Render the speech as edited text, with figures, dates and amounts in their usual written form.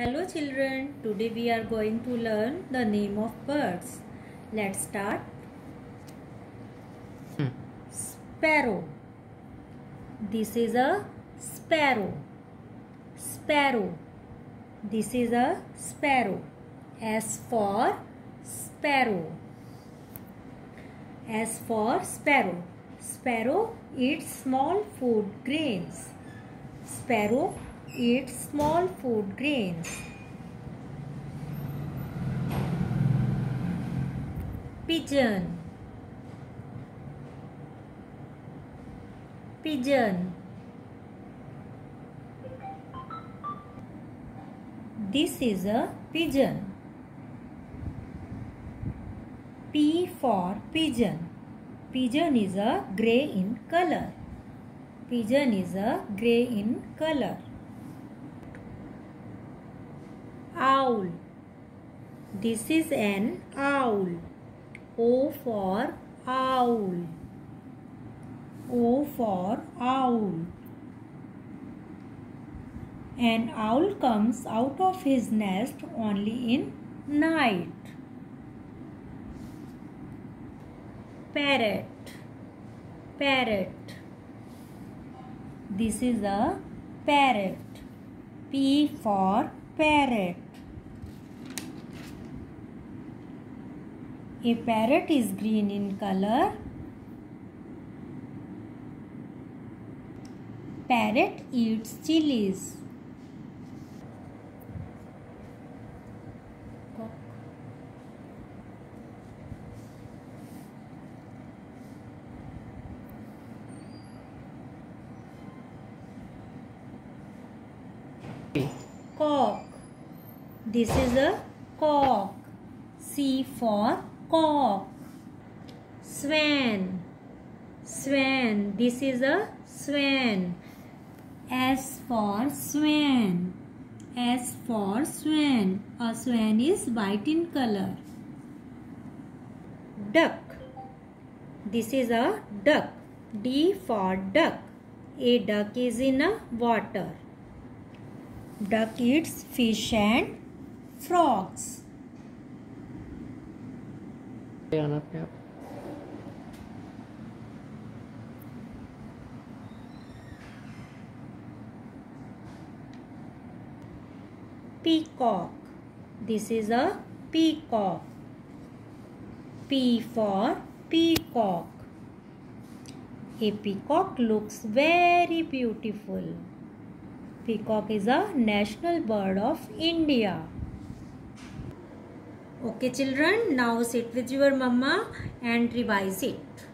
Hello children, today we are going to learn the name of birds. Let's start. Sparrow. This is a sparrow. Sparrow. This is a sparrow. S for sparrow. S for sparrow. Sparrow eats small food grains. Sparrow eats small food grains. Pigeon. Pigeon. This is a pigeon. P for pigeon. Pigeon is a grey in color. Pigeon is a grey in color. Owl. This is an owl. O for owl. O for owl. An owl comes out of his nest only in night. Parrot. Parrot. This is a parrot. P for parrot. A parrot is green in color. Parrot eats chilies. Cock. This is a cock. C for cock. Swan. Swan. This is a swan. S for swan. S for swan. A swan is white in color. Duck. This is a duck. D for duck. A duck is in a water. Duck eats fish and frogs. Peacock. This is a peacock. P for peacock. A peacock looks very beautiful. Peacock is a national bird of India. Okay children, now sit with your mama and revise it.